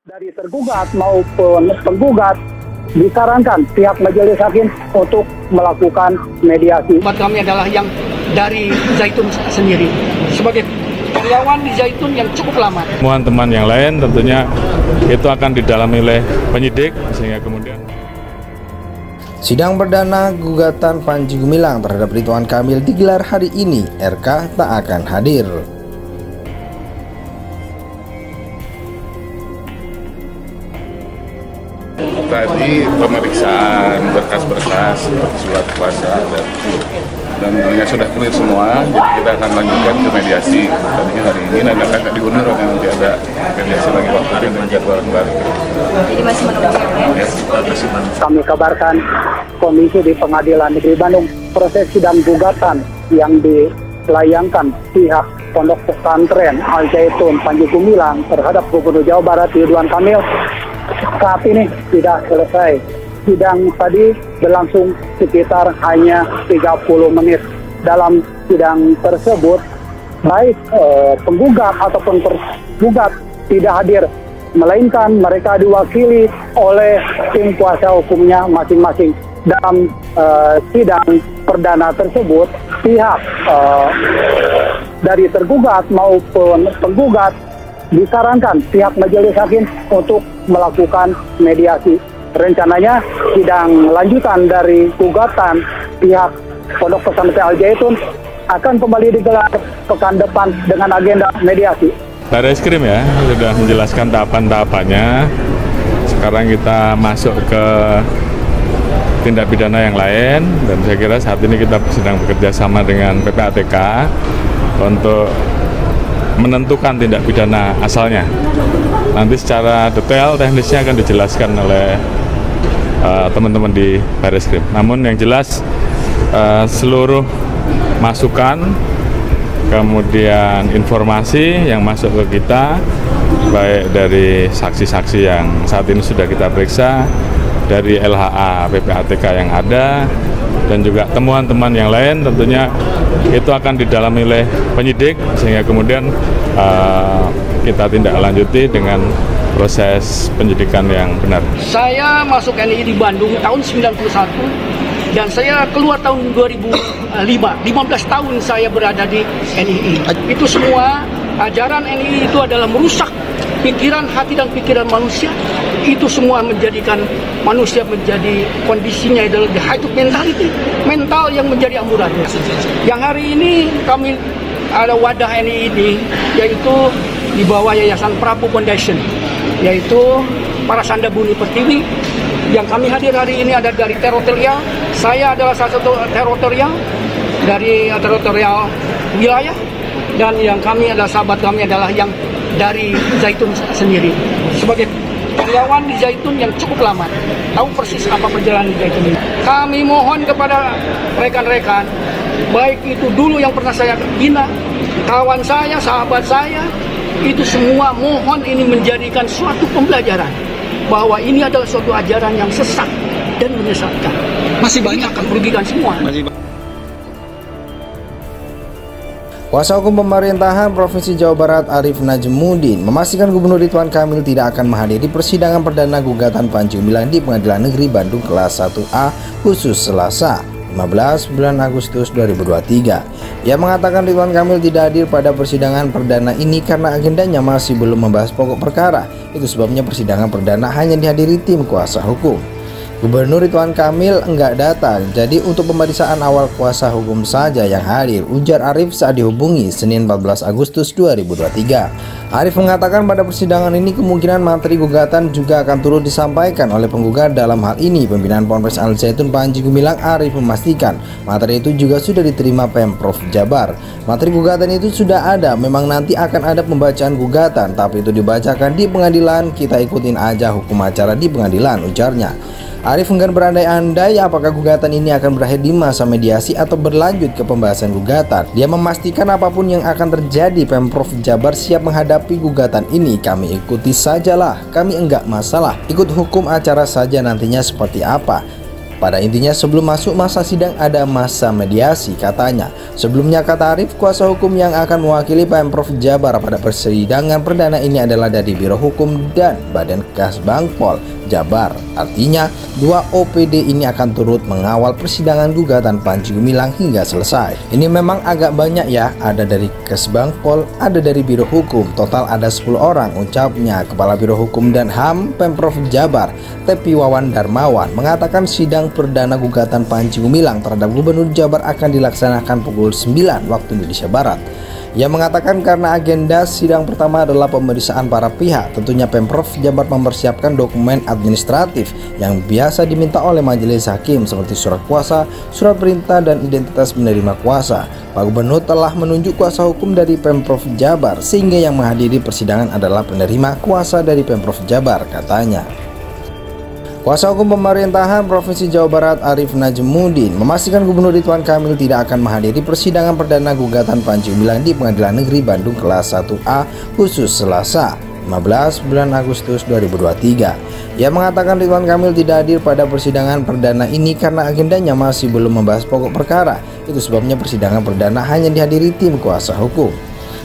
Dari tergugat maupun penggugat disarankan pihak majelis hakim untuk melakukan mediasi. Kami adalah yang dari Zaitun sendiri sebagai karyawan di Zaitun yang cukup lama. Teman-teman yang lain tentunya itu akan didalami oleh penyidik sehingga kemudian. Sidang perdana gugatan Panji Gumilang terhadap Ridwan Kamil digelar hari ini. RK tak akan hadir. Tadi pemeriksaan berkas-berkas surat kuasa dan tentunya sudah clear semua, jadi kita akan lanjutkan ke mediasi. Tadinya hari ini dan akan diundur, nanti ada mediasi lagi waktu dan jadwal kembali. Jadi masih menunggu ya? Kami kabarkan Komisi di Pengadilan Negeri Bandung proses sidang gugatan yang dilayangkan pihak Pondok Pesantren Al Zaitun Panji Gumilang terhadap Gubernur Jawa Barat Ridwan Kamil saat ini tidak selesai. Sidang tadi berlangsung sekitar hanya 30 menit. Dalam sidang tersebut, baik penggugat ataupun tergugat tidak hadir, melainkan mereka diwakili oleh tim kuasa hukumnya masing-masing. Dalam sidang perdana tersebut, pihak dari tergugat maupun penggugat disarankan pihak majelis hakim untuk melakukan mediasi. Rencananya sidang lanjutan dari gugatan pihak Pondok Pesantren Al Zaitun akan kembali digelar pekan depan dengan agenda mediasi. Bareskrim ya sudah menjelaskan tahapan-tahapannya. Sekarang kita masuk ke tindak pidana yang lain, dan saya kira saat ini kita sedang bekerja sama dengan PPATK untuk menentukan tindak pidana asalnya. Nanti secara detail teknisnya akan dijelaskan oleh teman-teman di Bareskrim. Namun yang jelas seluruh masukan kemudian informasi yang masuk ke kita, baik dari saksi-saksi yang saat ini sudah kita periksa, dari LHA PPATK yang ada, dan juga temuan-temuan yang lain, tentunya itu akan didalami oleh penyidik sehingga kemudian kita tindak lanjuti dengan proses penyidikan yang benar. Saya masuk NII di Bandung tahun 91 dan saya keluar tahun 2005. 15 tahun saya berada di NII. Itu semua ajaran NII itu adalah merusak pikiran, hati dan pikiran manusia. Itu semua menjadikan manusia menjadi kondisinya adalah the height of mentality, mental yang menjadi amburadul. Yang hari ini kami ada wadah NII ini, yaitu di bawah Yayasan Prabu Foundation, yaitu para Sanda Buni Pertiwi. Yang kami hadir hari ini ada dari teritorial. Saya adalah salah satu teritorial dari teritorial wilayah, dan yang kami adalah sahabat kami adalah yang dari Zaitun sendiri sebagai karyawan di Zaitun yang cukup lama, tahu persis apa perjalanan di Zaitun ini. Kami mohon kepada rekan-rekan, baik itu dulu yang pernah saya bina, kawan saya, sahabat saya, itu semua mohon ini menjadikan suatu pembelajaran bahwa ini adalah suatu ajaran yang sesat dan menyesatkan. Masih banyak akan merugikan semua. Kuasa hukum pemerintahan Provinsi Jawa Barat Arief Najmuddin memastikan Gubernur Ridwan Kamil tidak akan menghadiri persidangan perdana gugatan Panji Gumilang di Pengadilan Negeri Bandung kelas 1A khusus Selasa 15 bulan Agustus 2023. Ia mengatakan Ridwan Kamil tidak hadir pada persidangan perdana ini karena agendanya masih belum membahas pokok perkara. Itu sebabnya persidangan perdana hanya dihadiri tim kuasa hukum. Gubernur Ridwan Kamil enggak datang, jadi untuk pemeriksaan awal kuasa hukum saja yang hadir, ujar Arief saat dihubungi Senin 14 Agustus 2023. Arief mengatakan pada persidangan ini kemungkinan materi gugatan juga akan turut disampaikan oleh penggugat. Dalam hal ini pimpinan Ponpes Al Zaitun Panji Gumilang. Arief memastikan materi itu juga sudah diterima Pemprov Jabar. Materi gugatan itu sudah ada, memang nanti akan ada pembacaan gugatan, tapi itu dibacakan di pengadilan, kita ikutin aja hukum acara di pengadilan, ujarnya. Arief enggan berandai-andai apakah gugatan ini akan berakhir di masa mediasi atau berlanjut ke pembahasan gugatan. Dia memastikan apapun yang akan terjadi, Pemprov Jabar siap menghadapi gugatan ini. Kami ikuti sajalah, kami enggak masalah, ikut hukum acara saja nantinya seperti apa. Pada intinya sebelum masuk masa sidang ada masa mediasi katanya. Sebelumnya kata Arif, kuasa hukum yang akan mewakili Pemprov Jabar pada persidangan perdana ini adalah dari Biro Hukum dan Badan Kasbangpol Jabar. Artinya, dua OPD ini akan turut mengawal persidangan gugatan Panji Gumilang hingga selesai. Ini memang agak banyak ya, ada dari Kasbangpol, ada dari Biro Hukum, total ada 10 orang, ucapnya Kepala Biro Hukum dan HAM Pemprov Jabar, Tepi Wawan Darmawan, mengatakan sidang perdana gugatan Panji Gumilang terhadap Gubernur Jabar akan dilaksanakan pukul 9 waktu Indonesia Barat. Ia mengatakan karena agenda sidang pertama adalah pemeriksaan para pihak, tentunya Pemprov Jabar mempersiapkan dokumen administratif yang biasa diminta oleh majelis hakim seperti surat kuasa, surat perintah, dan identitas penerima kuasa. Pak Gubernur telah menunjuk kuasa hukum dari Pemprov Jabar sehingga yang menghadiri persidangan adalah penerima kuasa dari Pemprov Jabar, katanya. Kuasa hukum pemerintahan Provinsi Jawa Barat Arif Najmuddin memastikan Gubernur Ridwan Kamil tidak akan menghadiri persidangan perdana gugatan Panji Gumilang di Pengadilan Negeri Bandung kelas 1A khusus Selasa 15 bulan Agustus 2023. Ia mengatakan Ridwan Kamil tidak hadir pada persidangan perdana ini karena agendanya masih belum membahas pokok perkara. Itu sebabnya persidangan perdana hanya dihadiri tim kuasa hukum.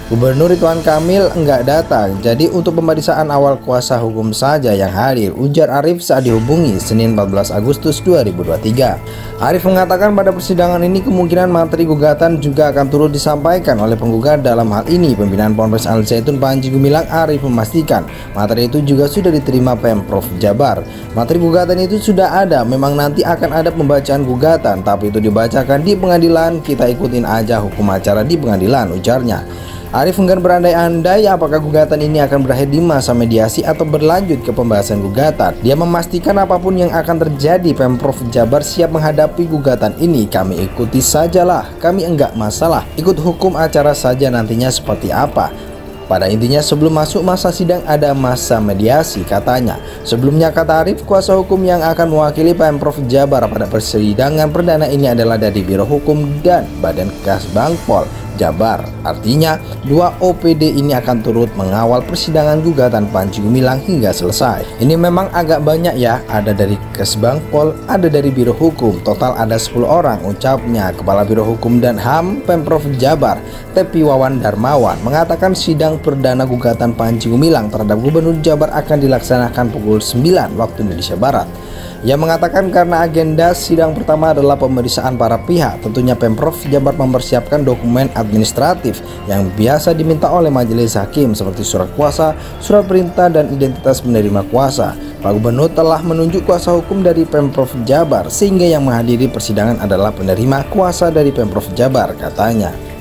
Gubernur Ridwan Kamil enggak datang, jadi untuk pemeriksaan awal kuasa hukum saja yang hadir, ujar Arif saat dihubungi Senin 14 Agustus 2023. Arif mengatakan pada persidangan ini kemungkinan materi gugatan juga akan turut disampaikan oleh penggugat. Dalam hal ini pimpinan Ponpes Al Zaitun Panji Gumilang, Arif memastikan materi itu juga sudah diterima Pemprov Jabar. Materi gugatan itu sudah ada, memang nanti akan ada pembacaan gugatan, tapi itu dibacakan di pengadilan, kita ikutin aja hukum acara di pengadilan, ujarnya. Arif enggan berandai-andai apakah gugatan ini akan berakhir di masa mediasi atau berlanjut ke pembahasan gugatan. Dia memastikan apapun yang akan terjadi, Pemprov Jabar siap menghadapi gugatan ini. Kami ikuti sajalah, kami enggak masalah, ikut hukum acara saja nantinya seperti apa. Pada intinya sebelum masuk masa sidang ada masa mediasi, katanya. Sebelumnya kata Arif, kuasa hukum yang akan mewakili Pemprov Jabar pada persidangan perdana ini adalah dari Biro Hukum dan Badan Kasbangpol Jabar. Artinya, dua OPD ini akan turut mengawal persidangan gugatan Panji Gumilang hingga selesai. Ini memang agak banyak ya, ada dari Kasbangpol, ada dari Biro Hukum, total ada 10 orang, ucapnya Kepala Biro Hukum dan HAM Pemprov Jabar, Tepi Wawan Darmawan, mengatakan sidang perdana gugatan Panji Gumilang terhadap Gubernur Jabar akan dilaksanakan pukul 9 waktu Indonesia Barat. Ia mengatakan karena agenda sidang pertama adalah pemeriksaan para pihak, tentunya Pemprov Jabar mempersiapkan dokumen administratif yang biasa diminta oleh majelis hakim seperti surat kuasa, surat perintah, dan identitas penerima kuasa. Pak Gubernur telah menunjuk kuasa hukum dari Pemprov Jabar sehingga yang menghadiri persidangan adalah penerima kuasa dari Pemprov Jabar, katanya.